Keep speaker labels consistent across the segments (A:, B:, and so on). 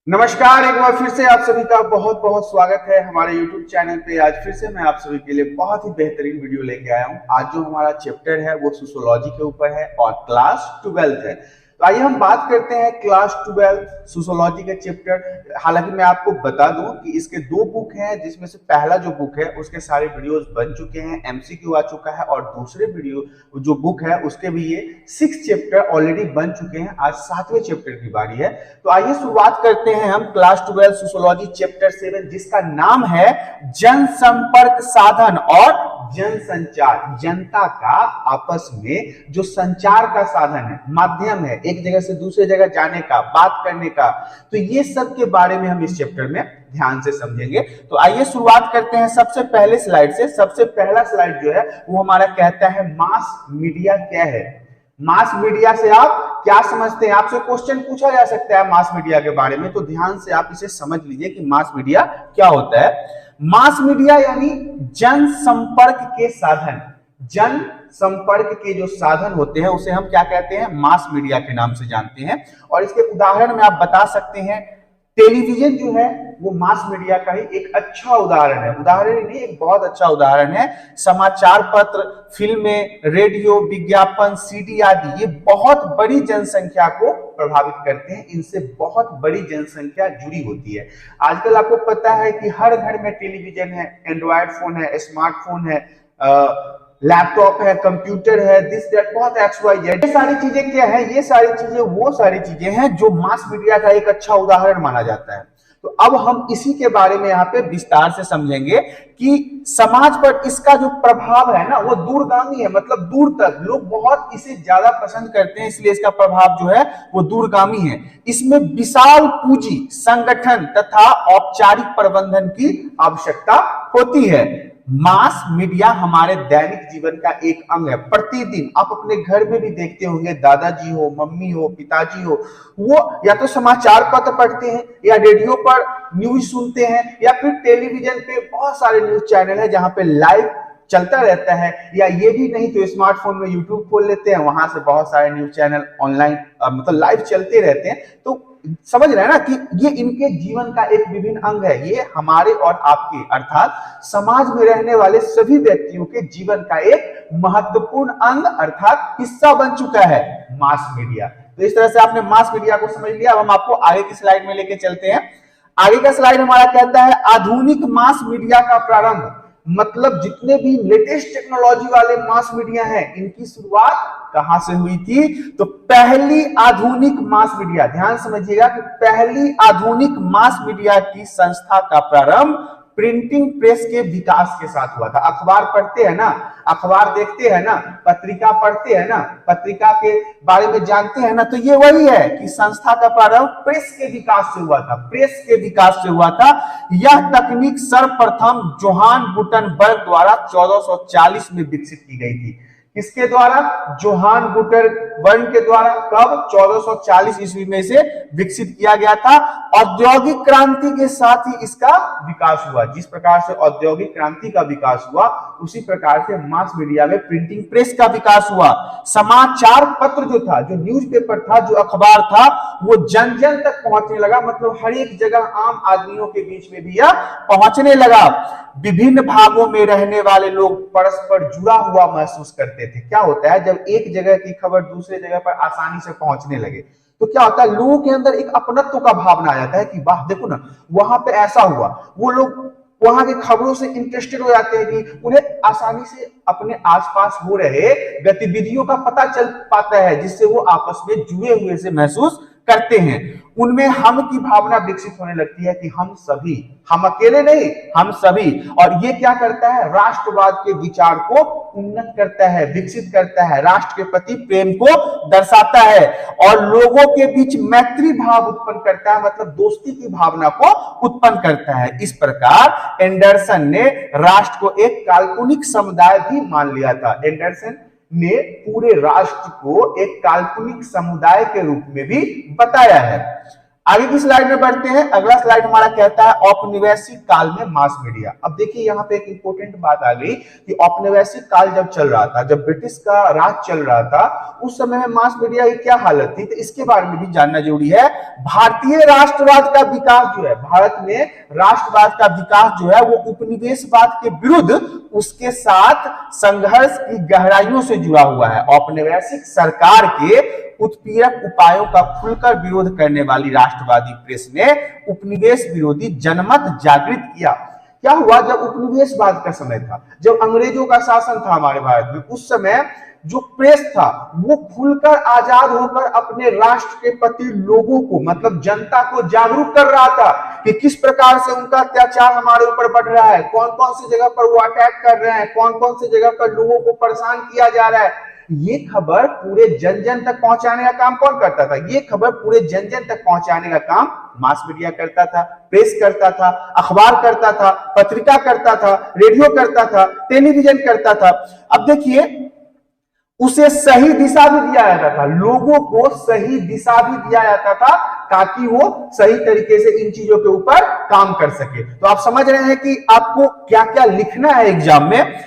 A: नमस्कार, एक बार फिर से आप सभी का बहुत बहुत स्वागत है हमारे YouTube चैनल पे। आज फिर से मैं आप सभी के लिए बहुत ही बेहतरीन वीडियो लेके आया हूँ। आज जो हमारा चैप्टर है वो सोशियोलॉजी के ऊपर है और क्लास 12 है। तो आइए हम बात करते हैं क्लास 12 सोशियोलॉजी के चैप्टर। हालांकि मैं आपको बता दूं कि इसके दो बुक हैं, जिसमें से पहला जो बुक है उसके सारे वीडियोस बन चुके हैं, MCQ आ चुका है, और दूसरे वीडियो जो बुक है उसके भी ये 6 चैप्टर ऑलरेडी बन चुके हैं। आज 7वें चैप्टर की बारी है। तो आइए शुरुआत करते हैं हम क्लास 12 सोशियोलॉजी चैप्टर 7, जिसका नाम है जनसंपर्क साधन और जनसंचार। जनता का आपस में जो संचार का साधन है, माध्यम है, एक जगह से दूसरे जगह जाने का, बात करने का, तो ये सब के बारे में हम इस चैप्टर में ध्यान से समझेंगे। तो आइए शुरुआत करते हैं सबसे पहले स्लाइड से। सबसे पहला स्लाइड जो है वो हमारा कहता है मास मीडिया क्या है। मास मीडिया से आप क्या समझते हैं? आपसे क्वेश्चन पूछा जा सकता है मास मीडिया के बारे में, तो ध्यान से आप इसे समझ लीजिए कि मास मीडिया क्या होता है। मास मीडिया यानी जन संपर्क के साधन। जन संपर्क के जो साधन होते हैं उसे हम क्या कहते हैं? मास मीडिया के नाम से जानते हैं। और इसके उदाहरण में आप बता सकते हैं, टेलीविजन जो है वो मास मीडिया का ही एक अच्छा उदाहरण है। उदाहरण नहीं, एक बहुत अच्छा उदाहरण है। समाचार पत्र, फिल्में, रेडियो, विज्ञापन, CD आदि ये बहुत बड़ी जनसंख्या को प्रभावित करते हैं। इनसे बहुत बड़ी जनसंख्या जुड़ी होती है। आजकल आपको पता है कि हर घर में टेलीविजन है, एंड्रॉयड फोन है, स्मार्टफोन है, लैपटॉप है, कंप्यूटर है, दिस दैट, बहुत XYZ। ये सारी चीजें क्या है? ये सारी चीजें वो सारी चीजें हैं जो मास मीडिया का एक अच्छा उदाहरण माना जाता है। तो अब हम इसी के बारे में यहाँ पे विस्तार से समझेंगे कि समाज पर इसका जो प्रभाव है ना वो दूरगामी है। मतलब दूर तक लोग बहुत इसे ज्यादा पसंद करते हैं, इसलिए इसका प्रभाव जो है वो दूरगामी है। इसमें विशाल पूंजी, संगठन तथा औपचारिक प्रबंधन की आवश्यकता होती है। मास मीडिया हमारे दैनिक जीवन का एक अंग है। प्रतिदिन आप अपने घर में भी देखते होंगे, दादाजी हो, मम्मी हो, पिताजी हो, वो या तो समाचार पत्र पढ़ते हैं या रेडियो पर न्यूज सुनते हैं, या फिर टेलीविजन पे बहुत सारे न्यूज चैनल है जहां पे लाइव चलता रहता है, या ये भी नहीं तो स्मार्टफोन में यूट्यूब खोल लेते हैं, वहां से बहुत सारे न्यूज चैनल ऑनलाइन मतलब लाइव चलते रहते हैं। तो समझ रहे हैं ना कि ये इनके जीवन का एक विभिन्न अंग है। ये हमारे और आपके अर्थात समाज में रहने वाले सभी व्यक्तियों के जीवन का एक महत्वपूर्ण अंग अर्थात हिस्सा बन चुका है मास मीडिया। तो इस तरह से आपने मास मीडिया को समझ लिया। अब हम आपको आगे की स्लाइड में लेके चलते हैं। आगे का स्लाइड हमारा कहता है आधुनिक मास मीडिया का प्रारंभ। मतलब जितने भी लेटेस्ट टेक्नोलॉजी वाले मास मीडिया हैं, इनकी शुरुआत कहां से हुई थी? तो पहली आधुनिक मास मीडिया, ध्यान समझिएगा कि पहली आधुनिक मास मीडिया की संस्था का प्रारंभ प्रिंटिंग प्रेस के विकास के साथ हुआ था। अखबार पढ़ते हैं ना, अखबार देखते हैं ना, पत्रिका पढ़ते हैं ना, पत्रिका के बारे में जानते हैं ना, तो ये वही है कि संस्था का प्रारंभ प्रेस के विकास से हुआ था। प्रेस के विकास से हुआ था। यह तकनीक सर्वप्रथम जोहान गुटनबर्ग द्वारा 1440 में विकसित की गई थी। किसके द्वारा? जोहान गुटनबर्ग के द्वारा। कब? 1440 ईस्वी में इसे विकसित किया गया था। औद्योगिक क्रांति के साथ ही इसका विकास हुआ। जिस प्रकार से औद्योगिक क्रांति का विकास हुआ उसी प्रकार से मास मीडिया में प्रिंटिंग प्रेस का विकास हुआ। समाचार पत्र जो था, जो न्यूज़पेपर था, जो अखबार था, वो जन जन तक पहुंचने लगा। मतलब हर एक जगह आम आदमियों के बीच में भी यह पहुंचने लगा। विभिन्न भागों में रहने वाले लोग परस्पर जुड़ा हुआ महसूस करते थे। क्या होता है जब एक जगह की खबर दूसरे जगह पर आसानी से पहुंचने लगे तो क्या होता है? लोगों के अंदर एक अपनत्व का भावना आ जाता है कि वाह देखो ना वहां पे ऐसा हुआ। वो लोग वहां की खबरों से इंटरेस्टेड हो जाते हैं कि उन्हें आसानी से अपने आसपास हो रहे गतिविधियों का पता चल पाता है, जिससे वो आपस में जुड़े हुए से महसूस करते हैं। उनमें हम की भावना विकसित होने लगती है कि हम सभी, हम अकेले नहीं, हम सभी। और ये क्या करता है? राष्ट्रवाद के विचार को उन्नत करता है, विकसित करता है, राष्ट्र के प्रति प्रेम को दर्शाता है और लोगों के बीच मैत्री भाव उत्पन्न करता है, मतलब दोस्ती की भावना को उत्पन्न करता है। इस प्रकार एंडरसन ने राष्ट्र को एक काल्पनिक समुदाय भी मान लिया था। एंडरसन ने पूरे राष्ट्र को एक काल्पनिक समुदाय के रूप में भी बताया है। आगे की स्लाइड में बढ़ते हैं। अगला स्लाइड हमारा कहता है औपनिवेशिक काल में मास मीडिया। अब देखिए यहाँ पे एक इंपॉर्टेंट बात आ गई कि औपनिवेशिक काल जब चल रहा था, जब ब्रिटिश का राज चल रहा था, उस समय में मास मीडिया की क्या हालत थी, तो इसके बारे में भी जानना जरूरी है। भारतीय राष्ट्रवाद का विकास जो है, भारत में राष्ट्रवाद का विकास जो है वो उपनिवेशवाद के विरुद्ध उसके साथ संघर्ष की गहराइयों से जुड़ा हुआ है। औपनिवेशिक सरकार के उत्पीड़क उपायों का खुलकर विरोध करने वाली राष्ट्रवादी प्रेस ने उपनिवेश विरोधी जनमत जागृत किया। क्या हुआ, जब उपनिवेशवाद का समय था, जब अंग्रेजों का शासन था हमारे भारत में, उस समय जो प्रेस था वो खुलकर आजाद होकर अपने राष्ट्र के प्रति लोगों को, मतलब जनता को जागरूक कर रहा था कि किस प्रकार से उनका अत्याचार हमारे ऊपर बढ़ रहा है, कौन कौन सी जगह पर वो अटैक कर रहे हैं, कौन कौन सी जगह पर लोगों को परेशान किया जा रहा है। ये खबर पूरे जन जन तक पहुंचाने का काम कौन करता था? ये खबर पूरे जन जन तक पहुंचाने का काम मास मीडिया करता था, प्रेस करता था, अखबार करता था, पत्रिका करता था, रेडियो करता था, टेलीविजन करता था। अब देखिए, उसे सही दिशा भी दिया जाता था, लोगों को सही दिशा भी दिया जाता था ताकि वो सही तरीके से इन चीजों के ऊपर काम कर सके। तो आप समझ रहे हैं कि आपको क्या क्या लिखना है एग्जाम में।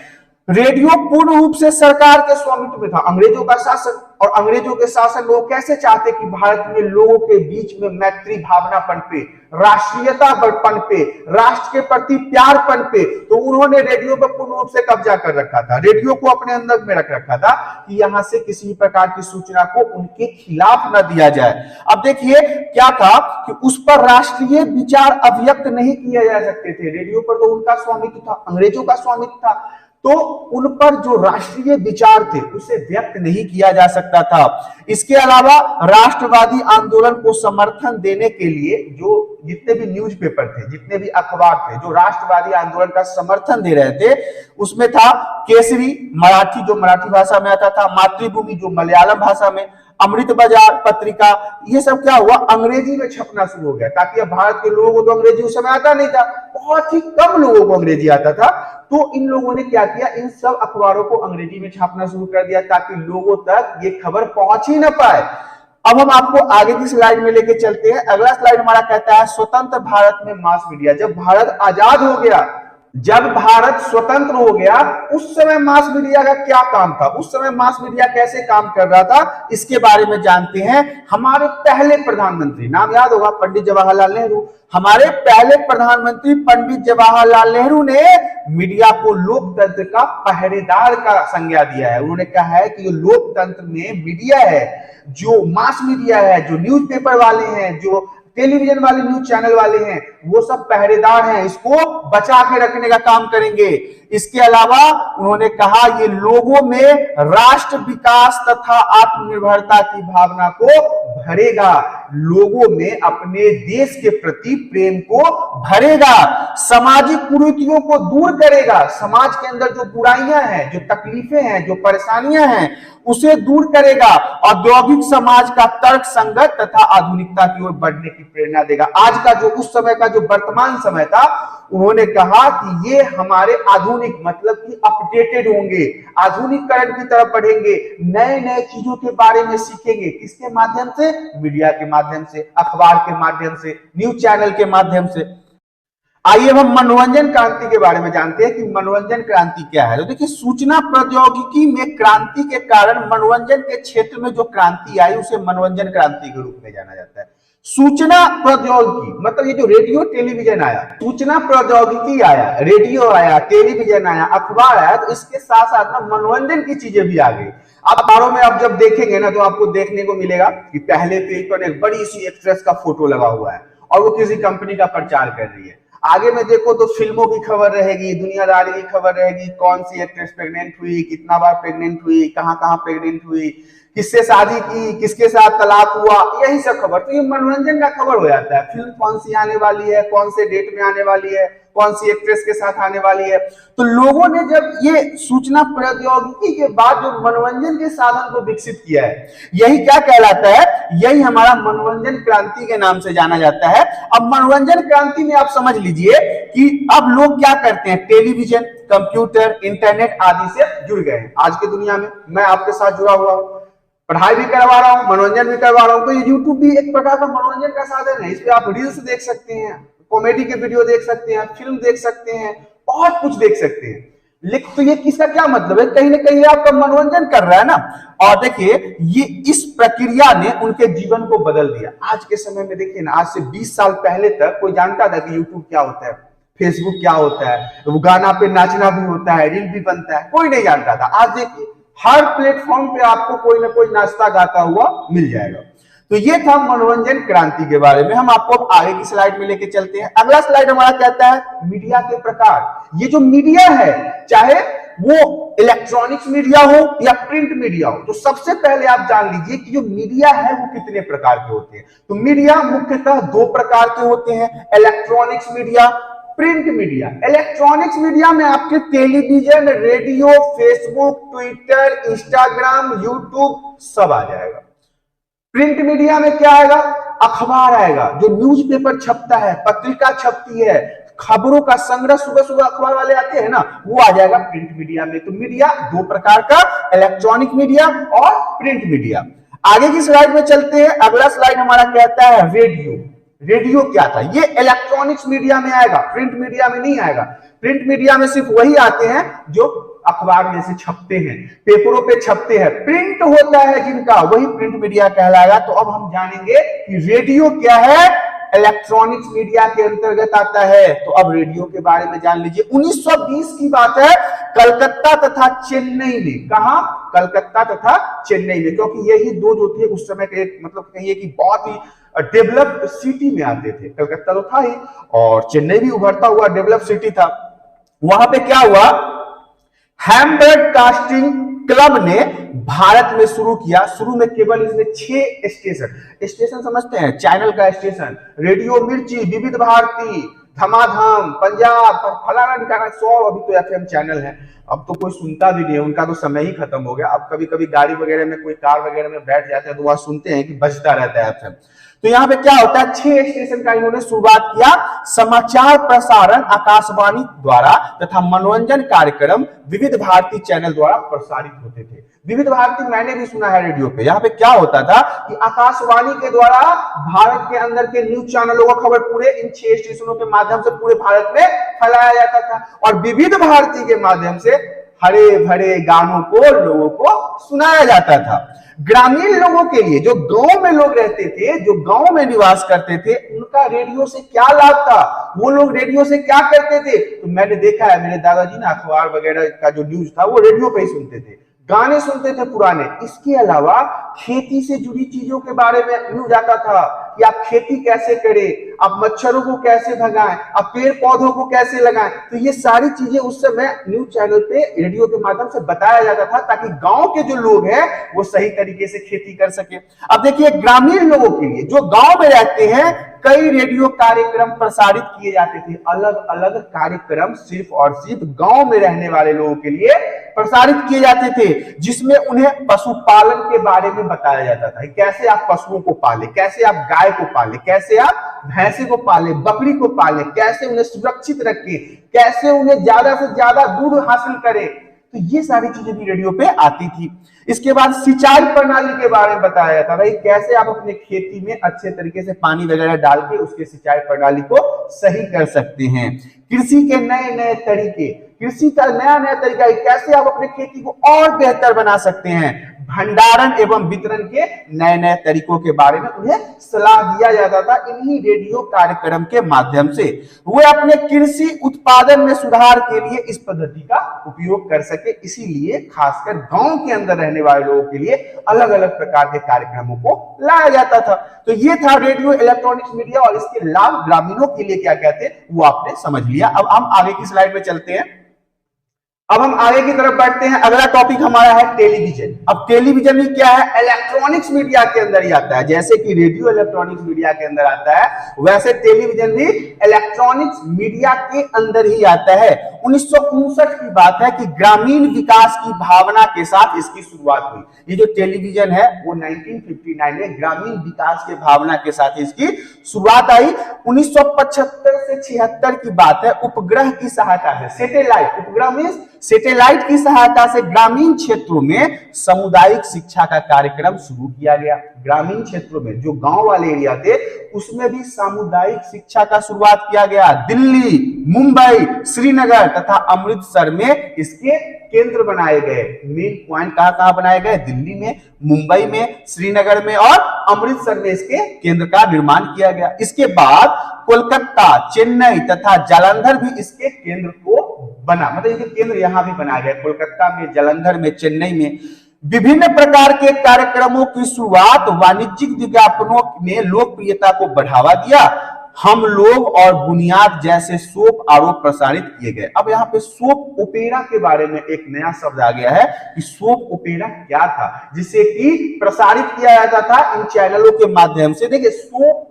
A: रेडियो पूर्ण रूप से सरकार के स्वामित्व में था, अंग्रेजों का शासन, और अंग्रेजों के शासन वो कैसे चाहते कि भारत में लोगों के बीच में मैत्री भावना पनपे, राष्ट्रीयता पनपे, राष्ट्र के प्रति प्यार पनपे, तो उन्होंने रेडियो पर पूर्ण रूप से कब्जा कर रखा था, रेडियो को अपने अंदर में रख रखा था कि यहां से किसी प्रकार की सूचना को उनके खिलाफ न दिया जाए। अब देखिए क्या था कि उस पर राष्ट्रीय विचार अभिव्यक्त नहीं किए जा सकते थे, रेडियो पर तो उनका स्वामित्व था, अंग्रेजों का स्वामित्व था, तो उन पर जो राष्ट्रीय विचार थे उसे व्यक्त नहीं किया जा सकता था। इसके अलावा राष्ट्रवादी आंदोलन को समर्थन देने के लिए जो जितने भी न्यूज़पेपर थे, जितने भी अखबार थे जो राष्ट्रवादी आंदोलन का समर्थन दे रहे थे, उसमें था केसरी मराठी जो मराठी भाषा में आता था, मातृभूमि जो मलयालम भाषा में, अमृत बाजार पत्रिका, ये सब क्या हुआ, अंग्रेजी में छपना शुरू हो गया, ताकि अब भारत के लोगों को तो अंग्रेजी उस समय आता नहीं था, बहुत ही कम लोगों को अंग्रेजी आता था। तो इन लोगों ने क्या किया, इन सब अखबारों को अंग्रेजी में छापना शुरू कर दिया ताकि लोगों तक ये खबर पहुंच ही ना पाए। अब हम आपको आगे की स्लाइड में लेके चलते हैं। अगला स्लाइड हमारा कहता है स्वतंत्र भारत में मास मीडिया। जब भारत आजाद हो गया, जब भारत स्वतंत्र हो गया, उस समय मास मीडिया का क्या काम था, उस समय मास मीडिया कैसे काम कर रहा था, इसके बारे में जानते हैं। हमारे पहले प्रधानमंत्री, नाम याद होगा, पंडित जवाहरलाल नेहरू। हमारे पहले प्रधानमंत्री पंडित जवाहरलाल नेहरू ने मीडिया को लोकतंत्र का पहरेदार का संज्ञा दिया है। उन्होंने कहा है कि जो लोकतंत्र में मीडिया है, जो मास मीडिया है, जो न्यूज़पेपर वाले हैं, जो टेलीविजन वाले न्यूज चैनल वाले हैं, वो सब पहरेदार हैं, इसको बचा के रखने का काम करेंगे। इसके अलावा उन्होंने कहा ये लोगों में राष्ट्र विकास तथा आत्मनिर्भरता की भावना को भरेगा, लोगों में अपने देश के प्रति प्रेम को भरेगा, सामाजिक कुरीतियों को दूर करेगा, समाज के अंदर जो बुराइयां हैं, जो तकलीफें हैं, जो परेशानियां हैं, उसे दूर करेगा, औद्योगिक समाज का तर्क संगत तथा आधुनिकता की ओर बढ़ने की प्रेरणा देगा। आज का जो उस समय का जो वर्तमान समय था, उन्होंने कहा कि ये हमारे आधुनिक मतलब कि अपडेटेड होंगे, आधुनिकरण की तरफ बढ़ेंगे, नए नए चीजों के बारे में सीखेंगे। किसके माध्यम से? मीडिया के माध्यम से, अखबार के माध्यम से, न्यूज चैनल के माध्यम से। आइए हम मनोरंजन क्रांति के बारे में जानते हैं कि मनोरंजन क्रांति क्या है। तो देखिए, सूचना प्रौद्योगिकी में क्रांति के कारण मनोरंजन के क्षेत्र में जो क्रांति आई उसे मनोरंजन क्रांति के रूप में जाना जाता है। सूचना प्रौद्योगिकी मतलब ये जो रेडियो टेलीविजन आया, सूचना प्रौद्योगिकी आया, रेडियो आया, टेलीविजन आया, अखबार आया, तो इसके साथ साथ ना मनोरंजन की चीजें भी आ गई। अखबारों में आप जब देखेंगे ना तो आपको देखने को मिलेगा कि पहले पेज पर एक बड़ी सी एक्ट्रेस का फोटो लगा हुआ है और वो किसी कंपनी का प्रचार कर रही है। आगे में देखो तो फिल्मों की खबर रहेगी, दुनियादारी की खबर रहेगी, कौन सी एक्ट्रेस प्रेग्नेंट हुई, कितना बार प्रेग्नेंट हुई, कहां कहां प्रेग्नेंट हुई, किससे शादी की, किसके साथ तलाक हुआ, यही सब खबर। तो ये मनोरंजन का खबर हो जाता है। फिल्म कौन सी आने वाली है, कौन से डेट में आने वाली है, कौन सी एक्ट्रेस के साथ आने वाली है। तो लोगों ने जब ये सूचना प्रौद्योगिकी के बाद जो मनोरंजन के साधन को विकसित किया है, यही क्या कहलाता है, यही हमारा मनोरंजन क्रांति के नाम से जाना जाता है। अब मनोरंजन क्रांति में आप समझ लीजिए कि अब लोग क्या करते हैं, टेलीविजन, कंप्यूटर, इंटरनेट आदि से जुड़ गए हैं। आज की दुनिया में मैं आपके साथ जुड़ा हुआ हूं, पढ़ाई भी करवा रहा हूँ, मनोरंजन भी करवा रहा हूँ, तो ये यूट्यूब भी एक प्रकार का मनोरंजन का साधन है। इस पे आप रील्स देख सकते हैं, कॉमेडी के वीडियो देख सकते हैं, फिल्म देख सकते हैं, बहुत कुछ देख सकते हैं। लेकिन तो ये किसका क्या मतलब है, कहीं ना कहीं आपका मनोरंजन कर रहा है ना। और देखिए ये इस प्रक्रिया ने उनके जीवन को बदल दिया। आज के समय में देखिए ना, आज से 20 साल पहले तक कोई जानता था कि यूट्यूब क्या होता है, फेसबुक क्या होता है, वो गाना पे नाचना भी होता है, रील भी बनता है, कोई नहीं जानता था। आज देखिए हर प्लेटफॉर्म पे आपको कोई ना कोई नाचता गाता हुआ मिल जाएगा। तो ये था मनोरंजन क्रांति के बारे में। हम आपको अब आगे की स्लाइड में लेके चलते हैं। अगला स्लाइड हमारा कहता है मीडिया के प्रकार। ये जो मीडिया है, चाहे वो इलेक्ट्रॉनिक्स मीडिया हो या प्रिंट मीडिया हो, तो सबसे पहले आप जान लीजिए कि जो मीडिया है वो कितने प्रकार के होते हैं। तो मीडिया मुख्यतः दो प्रकार के होते हैं, electronics media, print media. Electronics media में आपके television, radio, Facebook, Twitter, Instagram, YouTube सब आ जाएगा। प्रिंट मीडिया में क्या आएगा, अखबार आएगा, जो न्यूज़पेपर छपता है, पत्रिका छपती है, खबरों का संग्रह सुबह सुबह अखबार वाले आते हैं ना, वो आ जाएगा प्रिंट मीडिया में। तो मीडिया दो प्रकार का, इलेक्ट्रॉनिक मीडिया और प्रिंट मीडिया। आगे की स्लाइड में चलते हैं। अगला स्लाइड हमारा कहता है रेडियो। रेडियो क्या था, ये इलेक्ट्रॉनिक्स मीडिया में आएगा, प्रिंट मीडिया में नहीं आएगा। प्रिंट मीडिया में सिर्फ वही आते हैं जो अखबार में से छपते हैं, पेपरों पे छपते हैं, प्रिंट होता है जिनका, वही प्रिंट मीडिया कहलाएगा। तो अब हम जानेंगे कि रेडियो क्या है, इलेक्ट्रॉनिक्स मीडिया के अंतर्गत आता है। तो अब रेडियो के बारे में जान लीजिए। 1920 की बात है, कलकत्ता तथा चेन्नई में। कहा, कलकत्ता तथा चेन्नई में, क्योंकि यही दो जो थे उस समय के, मतलब कहिए कि बहुत ही डेवलप्ड सिटी में आते थे। कलकत्ता तो था ही, और चेन्नई भी उभरता हुआ डेवलप सिटी था। वहां पे क्या हुआ, हैम ब्रॉडकास्टिंग क्लब ने भारत में शुरू किया। शुरू में केवल इसमें 6 स्टेशन समझते हैं, चैनल का स्टेशन, रेडियो मिर्ची, विविध भारती, धमाधम, पंजाब, फलाना ढिकाना, 100 अभी तो एफएम चैनल है। अब तो कोई सुनता भी नहीं है, उनका तो समय ही खत्म हो गया। अब कभी कभी गाड़ी वगैरह में, कोई कार वगैरह में बैठ जाते हैं तो वहां सुनते हैं कि बजता रहता है एफएम। तो यहाँ पे क्या होता है, 6 स्टेशन का इन्होंने शुरुआत किया। समाचार प्रसारण आकाशवाणी द्वारा तथा मनोरंजन कार्यक्रम विविध भारती चैनल द्वारा प्रसारित होते थे। विविध भारती मैंने भी सुना है रेडियो पे। यहाँ पे क्या होता था कि आकाशवाणी के द्वारा भारत के अंदर के न्यूज चैनलों का खबर पूरे इन 6 स्टेशनों के माध्यम से पूरे भारत में फैलाया जाता था, और विविध भारती के माध्यम से हरे भरे गानों को लोगों को सुनाया जाता था। ग्रामीण लोगों के लिए, जो गांव में लोग रहते थे, जो गांव में निवास करते थे, उनका रेडियो से क्या लाभ था, वो लोग रेडियो से क्या करते थे। तो मैंने देखा है, मेरे दादाजी ना अखबार वगैरह का जो न्यूज था वो रेडियो पे ही सुनते थे, गाने सुनते थे पुराने। इसके अलावा खेती से जुड़ी चीजों के बारे में न्यूज आता था कि आप खेती कैसे करें, आप मच्छरों को कैसे भगाएं, आप पेड़ पौधों को कैसे लगाएं। तो ये सारी चीजें उस समय न्यूज चैनल पे रेडियो के माध्यम से बताया जाता था, ताकि गांव के जो लोग हैं वो सही तरीके से खेती कर सके। अब देखिए, ग्रामीण लोगों के लिए, जो गांव में रहते हैं, कई रेडियो कार्यक्रम प्रसारित किए जाते थे। अलग अलग कार्यक्रम सिर्फ और सिर्फ गांव में रहने वाले लोगों के लिए प्रसारित किए जाते थे, जिसमें उन्हें पशुपालन के बारे में बताया जाता था। कैसे आप पशुओं को पाले, कैसे आप गाय को पाले, कैसे आप भैंसे को पाले, बकरी को पाले, कैसे उन्हें सुरक्षित रखें, कैसे उन्हें ज्यादा से ज्यादा दूध हासिल करें। तो ये सारी चीजें भी रेडियो पे आती थी। इसके बाद सिंचाई प्रणाली के बारे में बताया जाता था, कैसे आप अपने खेती में अच्छे तरीके से पानी वगैरह डाल के उसके सिंचाई प्रणाली को सही कर सकते हैं। कृषि के नए नए तरीके, कृषि का नया नया तरीका, कैसे आप अपने खेती को और बेहतर बना सकते हैं। भंडारण एवं वितरण के नए नए तरीकों के बारे में उन्हें सलाह दिया जाता था इन्हीं रेडियो कार्यक्रम के माध्यम से। वे अपने कृषि उत्पादन में सुधार के लिए इस पद्धति का उपयोग कर सके, इसीलिए खासकर गांव के अंदर रहने वाले लोगों के लिए अलग अलग प्रकार के कार्यक्रमों को लाया जाता था। तो ये था रेडियो इलेक्ट्रॉनिक्स मीडिया, और इसके लाभ ग्रामीणों के लिए क्या क्या थे वो आपने समझ लिया। अब हम आगे की स्लाइड में चलते हैं। अब हम आगे की तरफ बढ़ते हैं। अगला टॉपिक हमारा है टेलीविजन। अब टेलीविजन भी क्या है, इलेक्ट्रॉनिक्स मीडिया के अंदर ही आता है। जैसे कि रेडियो इलेक्ट्रॉनिक्स मीडिया के अंदर आता है, वैसे टेलीविजन भी इलेक्ट्रॉनिक्स मीडिया के अंदर ही आता है। 1959 की बात है कि ग्रामीण विकास की भावना के साथ इसकी शुरुआत हुई। ये जो टेलीविजन है वो 1959 में ग्रामीण विकास के भावना के साथ इसकी शुरुआत आई। 1975 से 76 की बात है, उपग्रह की सहायता से, सैटेलाइट, उपग्रह मींस सैटेलाइट की सहायता से ग्रामीण क्षेत्रों में सामुदायिक शिक्षा का कार्यक्रम शुरू किया गया। ग्रामीण क्षेत्रों में जो गांव वाले एरिया थे उसमें भी सामुदायिक शिक्षा का शुरुआत किया गया। दिल्ली, मुंबई, श्रीनगर तथा अमृतसर में इसके केंद्र बनाए गए। मेन पॉइंट कहां कहां बनाए गए? दिल्ली में, मुंबई में, श्रीनगर में और अमृतसर में इसके केंद्र का निर्माण किया गया। इसके बाद कोलकाता, चेन्नई तथा जालंधर भी इसके केंद्र को बना, मतलब इसके केंद्र यहां भी बनाया गया, कोलकाता में, जालंधर में, चेन्नई में। विभिन्न प्रकार के कार्यक्रमों की शुरुआत, वाणिज्यिक विज्ञापनों ने लोकप्रियता को बढ़ावा दिया। हम लोग और बुनियाद जैसे सोप आरोप प्रसारित किए गए। अब यहाँ पे सोप ओपेरा के बारे में एक नया शब्द आ गया है कि सोप ओपेरा क्या था, जिसे कि प्रसारित किया जाता था इन चैनलों के माध्यम से। देखिए, सोप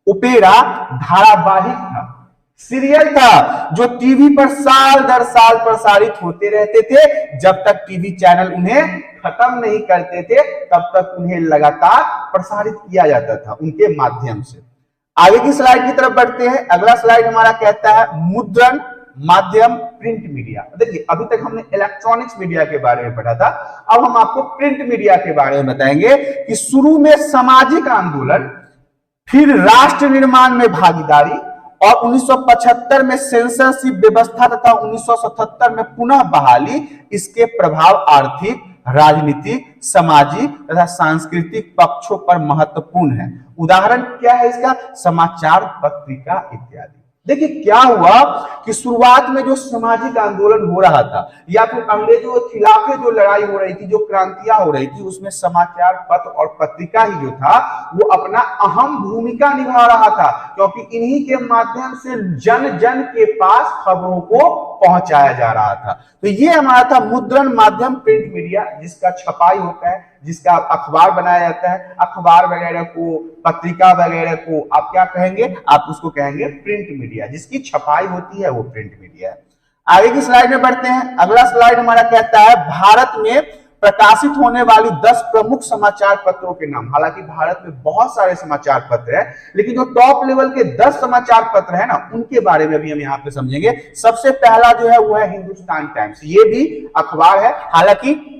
A: ओपेरा धारावाहिक था, सीरियल था, जो टीवी पर साल दर साल प्रसारित होते रहते थे। जब तक टीवी चैनल उन्हें खत्म नहीं करते थे तब तक उन्हें लगातार प्रसारित किया जाता था उनके माध्यम से। आगे की स्लाइड की तरफ बढ़ते हैं। अगला स्लाइड हमारा कहता है मुद्रण माध्यम, प्रिंट मीडिया। देखिए, अभी तक हमने इलेक्ट्रॉनिक्स मीडिया के बारे में पढ़ा था, अब हम आपको प्रिंट मीडिया के बारे में बताएंगे कि शुरू में सामाजिक आंदोलन, फिर राष्ट्र निर्माण में भागीदारी और 1975 में सेंसरशिप व्यवस्था तथा 1977 में पुनः बहाली, इसके प्रभाव आर्थिक, राजनीतिक, सामाजिक तथा सांस्कृतिक पक्षों पर महत्वपूर्ण है। उदाहरण क्या है इसका? समाचार पत्रिका इत्यादि। देखिए, क्या हुआ कि शुरुआत में जो सामाजिक आंदोलन हो रहा था या फिर अंग्रेजों के खिलाफ जो लड़ाई हो रही थी, जो क्रांतियां हो रही थी, उसमें समाचार पत्र और पत्रिका ही जो था वो अपना अहम भूमिका निभा रहा था, क्योंकि इन्हीं के माध्यम से जन जन के पास खबरों को पहुंचाया जा रहा था। तो ये हमारा था मुद्रण माध्यम, प्रिंट मीडिया, जिसका छपाई होता है, जिसका अखबार बनाया जाता है। अखबार वगैरह को, पत्रिका वगैरह को आप क्या कहेंगे? आप उसको कहेंगे प्रिंट मीडिया, जिसकी छपाई होती है वो प्रिंट मीडिया है। आगे की स्लाइड में बढ़ते हैं। अगला स्लाइड हमारा कहता है भारत में प्रकाशित होने वाली 10 प्रमुख समाचार पत्रों के नाम। हालांकि भारत में बहुत सारे समाचार पत्र हैं, लेकिन जो टॉप लेवल के 10 समाचार पत्र है ना, उनके बारे में भी हम यहाँ पे समझेंगे। सबसे पहला जो है वो है हिंदुस्तान टाइम्स। ये भी अखबार है, हालांकि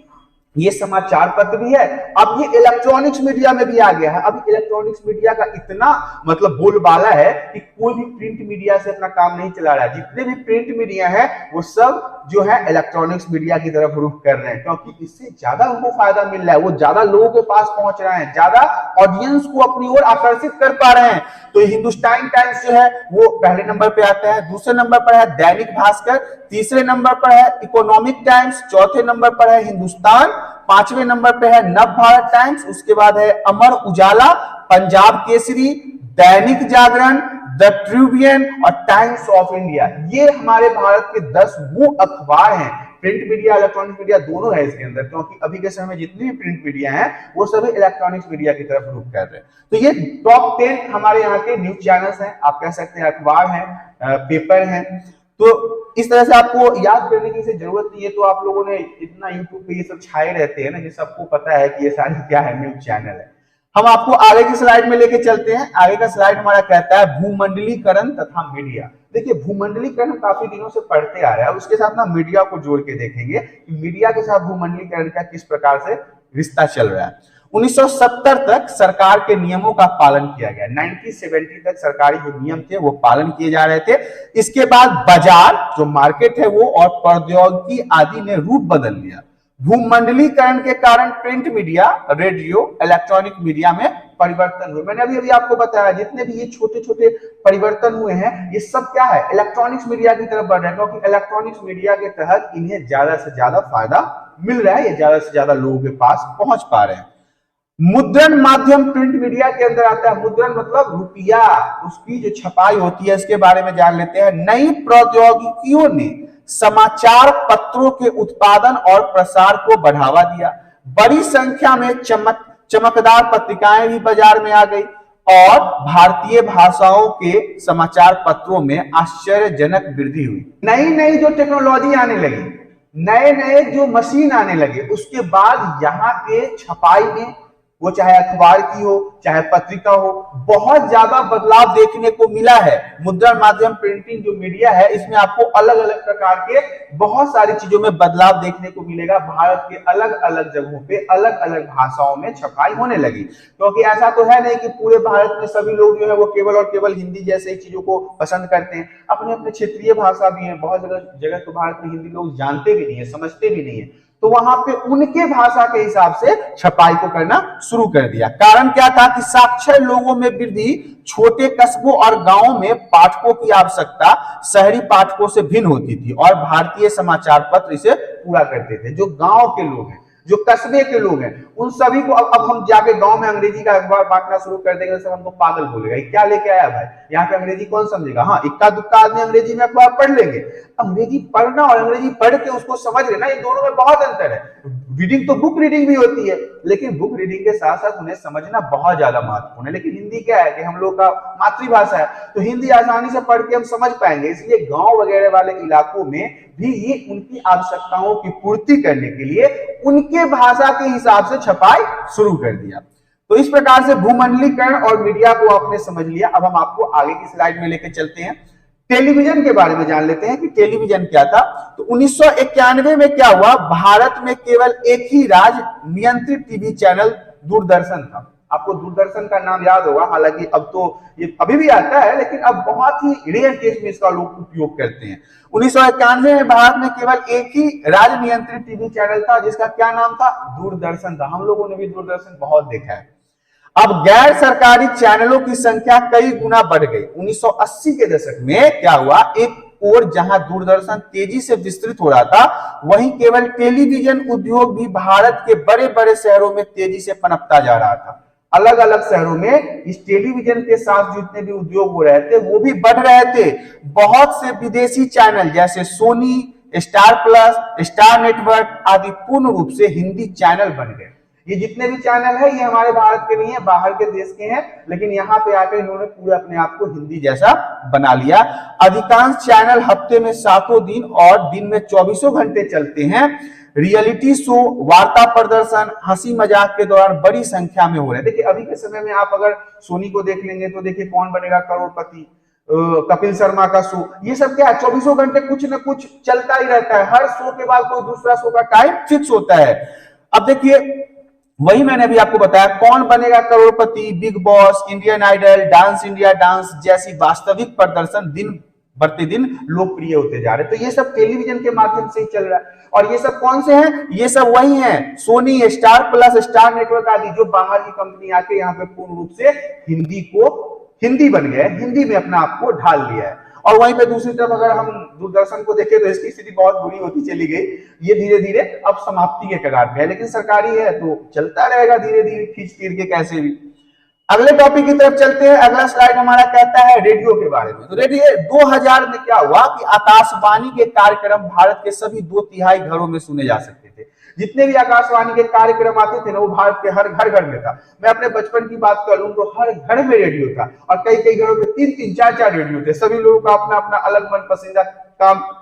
A: ये समाचार पत्र भी है। अब ये इलेक्ट्रॉनिक्स मीडिया में भी आ गया है। अब इलेक्ट्रॉनिक्स मीडिया का इतना मतलब बोलबाला है कि कोई भी प्रिंट मीडिया से अपना काम नहीं चला रहा है। जितने भी प्रिंट मीडिया है वो सब जो है इलेक्ट्रॉनिक्स मीडिया की तरफ रुख कर रहे हैं, क्योंकि इससे ज्यादा उनको फायदा मिल रहा है, वो ज्यादा लोगों के पास पहुंच रहे हैं, ज्यादा ऑडियंस को अपनी ओर आकर्षित कर पा रहे हैं। तो हिंदुस्तान टाइम्स जो है वो पहले नंबर पे आता है। दूसरे नंबर पर है दैनिक भास्कर, तीसरे नंबर पर है इकोनॉमिक टाइम्स, चौथे नंबर पर है हिंदुस्तान, पांचवें नंबर पे है नव भारत टाइम्स, उसके बाद है अमर उजाला, पंजाब केसरी, दैनिक जागरण, द ट्रिब्यून और टाइम्स ऑफ इंडिया। ये हमारे भारत के 10 वो अखबार हैं। प्रिंट मीडिया, इलेक्ट्रॉनिक मीडिया दोनों है इसके अंदर, क्योंकि अभी के समय में जितनी भी प्रिंट मीडिया है वो सभी इलेक्ट्रॉनिक्स मीडिया की तरफ रुख कर रहे हैं। तो ये टॉप 10 हमारे यहाँ के न्यूज चैनल्स हैं, आप कह सकते हैं अखबार हैं, पेपर हैं। तो इस तरह से आपको याद करने की जरूरत नहीं है। तो आप लोगों ने इतना यूट्यूब पे ये सब छाए रहते हैं ना, ये सबको पता है कि ये सारी क्या है, न्यूज चैनल है। हम आपको आगे की स्लाइड में लेके चलते हैं। आगे का स्लाइड हमारा कहता है भूमंडलीकरण तथा मीडिया। देखिए, भूमंडलीकरण काफी दिनों से पढ़ते आ रहे हैं, उसके साथ ना मीडिया को जोड़ के देखेंगे कि मीडिया के साथ भूमंडलीकरण का किस प्रकार से रिश्ता चल रहा है। 1970 तक सरकार के नियमों का पालन किया गया। 1970 तक सरकारी जो नियम थे वो पालन किए जा रहे थे। इसके बाद बाजार जो मार्केट है वो और प्रौद्योगिकी आदि ने रूप बदल लिया। भूमंडलीकरण के कारण print media, radio, electronic media में परिवर्तन हुए। मैंने अभी आपको बताया जितने भी ये छोटे छोटे परिवर्तन हुए हैं ये सब क्या है, इलेक्ट्रॉनिक्स मीडिया की तरफ बढ़ रहे हैं, क्योंकि इलेक्ट्रॉनिक्स मीडिया के तहत इन्हें ज्यादा से ज्यादा फायदा मिल रहा है, ये ज्यादा से ज्यादा लोगों के पास पहुंच पा रहे हैं। मुद्रण माध्यम प्रिंट मीडिया के अंदर आता है। मुद्रण मतलब रुपया, उसकी जो छपाई होती है इसके बारे में जान लेते हैं। नई प्रौद्योगिकियों ने समाचार पत्रों के उत्पादन और प्रसार को बढ़ावा दिया। बड़ी संख्या में चमकदार पत्रिकाएं भी बाजार में आ गई और भारतीय भाषाओं के समाचार पत्रों में आश्चर्यजनक वृद्धि हुई। नई नई जो टेक्नोलॉजी आने लगी, नए नए जो मशीन आने लगे, उसके बाद यहाँ के छपाई में वो चाहे अखबार की हो चाहे पत्रिका हो, बहुत ज्यादा बदलाव देखने को मिला है। मुद्रण माध्यम, प्रिंटिंग जो मीडिया है, इसमें आपको अलग अलग प्रकार के बहुत सारी चीजों में बदलाव देखने को मिलेगा। भारत के अलग अलग जगहों पे अलग अलग भाषाओं में छपाई होने लगी, क्योंकि ऐसा तो है नहीं कि पूरे भारत में सभी लोग जो है वो केवल और केवल हिंदी जैसे चीजों को पसंद करते हैं। अपने अपने क्षेत्रीय भाषा भी है, बहुत जगह तो भारत में हिंदी लोग जानते भी नहीं है, समझते भी नहीं है, तो वहां पे उनके भाषा के हिसाब से छपाई को करना शुरू कर दिया। कारण क्या था कि साक्षर लोगों में वृद्धि, छोटे कस्बों और गांवों में पाठकों की आवश्यकता शहरी पाठकों से भिन्न होती थी और भारतीय समाचार पत्र इसे पूरा करते थे। जो गांव के लोग हैं, जो कस्बे के लोग हैं, उन सभी को अब हम जाके गांव में अंग्रेजी का अखबार बांटना शुरू कर देंगे, सब हमको पागल बोलेगा, क्या लेके आया भाई, यहाँ पे अंग्रेजी कौन समझेगा। हाँ, इक्का दुक्का आदमी अंग्रेजी में अखबार पढ़ लेंगे। अंग्रेजी पढ़ना और अंग्रेजी पढ़ के उसको समझ लेना, इन दोनों में बहुत अंतर है। रीडिंग तो बुक रीडिंग भी होती है, लेकिन बुक रीडिंग के साथ साथ उन्हें समझना बहुत ज्यादा महत्वपूर्ण है। लेकिन हिंदी क्या है कि हम लोग का मातृभाषा है, तो हिंदी आसानी से पढ़ के हम समझ पाएंगे, इसलिए गांव वगैरह वाले इलाकों में भी ये उनकी आवश्यकताओं की पूर्ति करने के लिए उनके भाषा के हिसाब से छपाई शुरू कर दिया। तो इस प्रकार से भूमंडलीकरण और मीडिया को आपने समझ लिया। अब हम आपको आगे की स्लाइड में लेकर चलते हैं, टेलीविजन के बारे में जान लेते हैं कि टेलीविजन क्या था। तो 1991 में क्या हुआ, भारत में केवल एक ही राज्य नियंत्रित टीवी चैनल दूरदर्शन था। आपको दूरदर्शन का नाम याद होगा, हालांकि अब तो ये अभी भी आता है, लेकिन अब बहुत ही रेयर केस में इसका लोग उपयोग करते हैं। 1991 में भारत में केवल एक ही राज्य नियंत्रित टीवी चैनल था, जिसका क्या नाम था, दूरदर्शन था। हम लोगों ने भी दूरदर्शन बहुत देखा है। अब गैर सरकारी चैनलों की संख्या कई गुना बढ़ गई। 1980 के दशक में क्या हुआ, एक और जहां दूरदर्शन तेजी से विस्तृत हो रहा था, वहीं केवल टेलीविजन उद्योग भी भारत के बड़े बड़े शहरों में तेजी से पनपता जा रहा था। अलग अलग शहरों में इस टेलीविजन के साथ जितने भी उद्योग हो रहे थे वो भी बढ़ रहे थे। बहुत से विदेशी चैनल जैसे Sony, Star Plus, Star Network आदि पूर्ण रूप से हिंदी चैनल बन गए। ये जितने भी चैनल है ये हमारे भारत के नहीं है, बाहर के देश के हैं, लेकिन यहाँ पे आकर इन्होंने पूरा अपने आप को हिंदी जैसा बना लिया। अधिकांश चैनल हफ्ते में 7 दिन और दिन में 24 घंटे चलते हैं। रियलिटी शो, वार्ता प्रदर्शन, हंसी मजाक के दौरान बड़ी संख्या में हो रहे हैं। देखिए अभी के समय में आप अगर सोनी को देख लेंगे तो देखिए कौन बनेगा करोड़पति, कपिल शर्मा का शो, ये सब क्या है, 24 घंटे कुछ ना कुछ चलता ही रहता है। हर शो के बाद कोई दूसरा शो का टाइम फिक्स होता है। अब देखिए वही मैंने अभी आपको बताया, Kaun Banega Crorepati, Bigg Boss, Indian Idol, dance India dance जैसी वास्तविक प्रदर्शन दिन बढ़ते दिन लोकप्रिय होते जा रहे हैं। तो ये सब टेलीविजन के माध्यम से ही चल रहा है। और ये सब कौन से हैं, ये सब वही हैं, Sony, Star Plus, Star Network आदि, जो बाहर की कंपनी आके यहाँ पे पूर्ण रूप से हिंदी बन गए, हिंदी में अपना आपको ढाल लिया है। और वहीं पे दूसरी तरफ अगर हम दूरदर्शन को देखें तो इसकी स्थिति बहुत बुरी होती चली गई। ये धीरे धीरे अब समाप्ति के कगार पे है, लेकिन सरकारी है तो चलता रहेगा धीरे धीरे खींच तीर के कैसे भी। अगले टॉपिक की तरफ चलते हैं। अगला स्लाइड हमारा कहता है रेडियो के बारे में। तो रेडियो 2000 में क्या हुआ कि आकाशवाणी के कार्यक्रम भारत के सभी 2/3 घरों में सुने जा सकते थे। जितने भी आकाशवाणी के कार्यक्रम आते थे ना, वो भारत के हर घर में था। मैं अपने बचपन की बात कर लूं तो हर घर में रेडियो था, और कई कई घरों में 3-3, 4-4 रेडियो थे। सभी लोगों का अपना अपना अलग मन पसंदीदा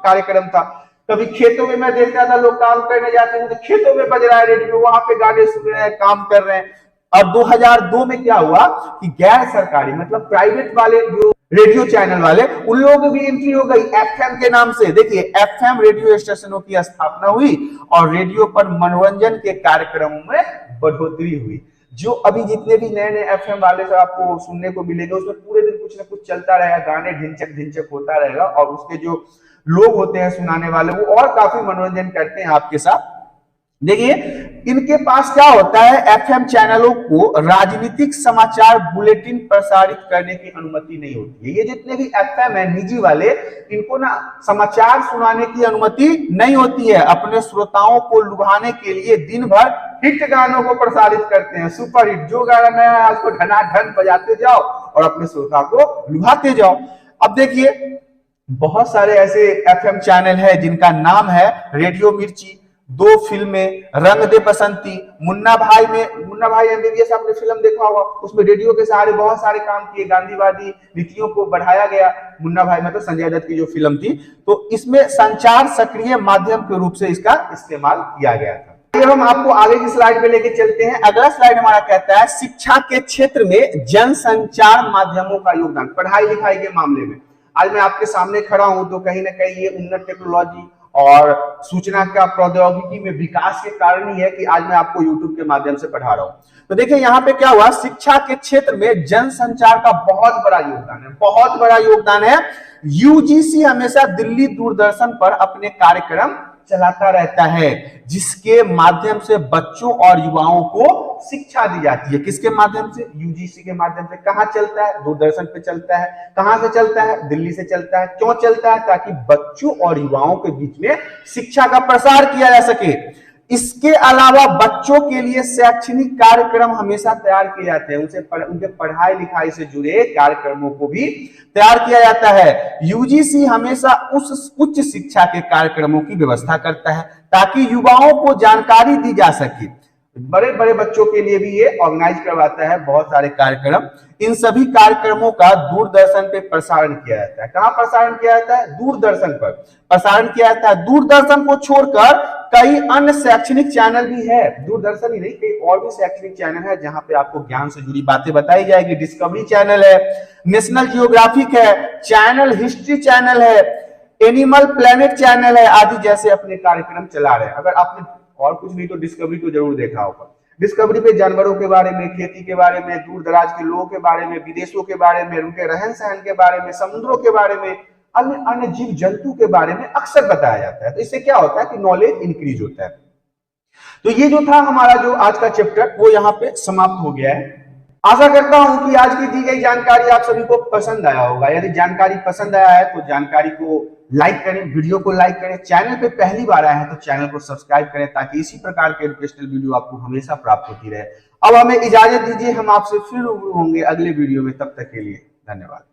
A: कार्यक्रम था। कभी खेतों में मैं देखता था, लोग काम करने जाते हैं तो खेतों में बज रहा है रेडियो, वहां पे गाने सुन रहे हैं, काम कर रहे हैं। और 2002 में क्या हुआ कि गैर सरकारी मतलब प्राइवेट वाले जो रेडियो चैनल वाले, उन लोगों की भी एंट्री हो गई एफएम के नाम से। देखिए एफएम रेडियो स्टेशनों की स्थापना हुई और रेडियो पर मनोरंजन के कार्यक्रमों में बढ़ोतरी हुई। जो अभी जितने भी नए नए एफएम वाले से आपको सुनने को मिलेंगे, उसमें पूरे दिन कुछ ना कुछ चलता रहेगा, गाने ढिंचक ढिंचक होता रहेगा, और उसके जो लोग होते हैं सुनाने वाले, वो और काफी मनोरंजन करते हैं आपके साथ। देखिए इनके पास क्या होता है, एफएम चैनलों को राजनीतिक समाचार बुलेटिन प्रसारित करने की अनुमति नहीं होती है। ये जितने भी एफएम है निजी वाले, इनको ना समाचार सुनाने की अनुमति नहीं होती है। अपने श्रोताओं को लुभाने के लिए दिन भर हिट गानों को प्रसारित करते हैं, सुपर हिट, जो गाना नया है उसको धनाधन बजाते जाओ और अपने श्रोता को लुभाते जाओ। अब देखिए बहुत सारे ऐसे एफएम चैनल है जिनका नाम है रेडियो मिर्ची, 2 फिल्में, रंग दे बसंती, मुन्ना भाई एमबीबीएस आपने फिल्म देखा होगा, उसमें रेडियो के सहारे बहुत सारे काम किए, गांधीवादी नीतियों को बढ़ाया गया। मुन्ना भाई मतलब संजय दत्त की जो फिल्म थी, तो इसमें संचार सक्रिय माध्यम के रूप से इसका इस्तेमाल किया गया था। हम आपको आगे की स्लाइड पे लेके चलते हैं। अगला स्लाइड हमारा कहता है शिक्षा के क्षेत्र में जनसंचार माध्यमों का योगदान, पढ़ाई लिखाई के मामले में। आज मैं आपके सामने खड़ा हूं तो कहीं ना कहीं ये उन्नत टेक्नोलॉजी और सूचना का प्रौद्योगिकी में विकास के कारण ही है कि आज मैं आपको यूट्यूब के माध्यम से पढ़ा रहा हूं। तो देखिए यहाँ पे क्या हुआ, शिक्षा के क्षेत्र में जनसंचार का बहुत बड़ा योगदान है, बहुत बड़ा योगदान है। यूजीसी हमेशा दिल्ली दूरदर्शन पर अपने कार्यक्रम चलाता रहता है, जिसके माध्यम से बच्चों और युवाओं को शिक्षा दी जाती है। किसके माध्यम से? यूजीसी के माध्यम से। कहां चलता है? दूरदर्शन पे चलता है। कहां से चलता है? दिल्ली से चलता है। क्यों चलता है? ताकि बच्चों और युवाओं के बीच में शिक्षा का प्रसार किया जा सके। इसके अलावा बच्चों के लिए शैक्षणिक कार्यक्रम हमेशा तैयार किए जाते हैं, उनके पढ़ाई लिखाई से जुड़े कार्यक्रमों को भी तैयार किया जाता है। यूजीसी हमेशा उस उच्च शिक्षा के कार्यक्रमों की व्यवस्था करता है ताकि युवाओं को जानकारी दी जा सके। बड़े बड़े बच्चों के लिए भी ये ऑर्गेनाइज करवाता है बहुत सारे कार्यक्रम। इन सभी कार्यक्रमों का दूरदर्शन पे प्रसारण किया जाता है। कहां प्रसारण किया जाता है? दूरदर्शन पर प्रसारण किया जाता है। दूरदर्शन को छोड़कर कई अन्य शैक्षणिक चैनल भी है। दूरदर्शन ही नहीं, कई और भी शैक्षणिक चैनल है जहां पे आपको ज्ञान से जुड़ी बातें बताई जाएगी। डिस्कवरी चैनल है, नेशनल जियोग्राफिक है, चैनल हिस्ट्री चैनल है, एनिमल प्लेनेट चैनल है आदि जैसे अपने कार्यक्रम चला रहे हैं। अगर आपने और कुछ नहीं तो डिस्कवरी तो जरूर देखा होगा। डिस्कवरी पे जानवरों के बारे में, खेती के बारे में, दूर दराज के लोगों के बारे में, विदेशों के बारे में, उनके रहन सहन के बारे में, समुद्रों के बारे में, अन्य अन्य जीव जंतु के बारे में अक्सर बताया जाता है। तो इससे क्या होता है कि नॉलेज इंक्रीज होता है। तो ये जो था हमारा जो आज का चैप्टर वो यहाँ पे समाप्त हो गया है। आशा करता हूं कि आज की दी गई जानकारी आप सभी को पसंद आया होगा। यदि जानकारी पसंद आया है तो जानकारी को लाइक करें, वीडियो को लाइक करें। चैनल पे पहली बार आए हैं तो चैनल को सब्सक्राइब करें ताकि इसी प्रकार के एजुकेशनल वीडियो आपको हमेशा प्राप्त होती रहे। अब हमें इजाजत दीजिए, हम आपसे फिर रूबरू होंगे अगले वीडियो में। तब तक के लिए धन्यवाद।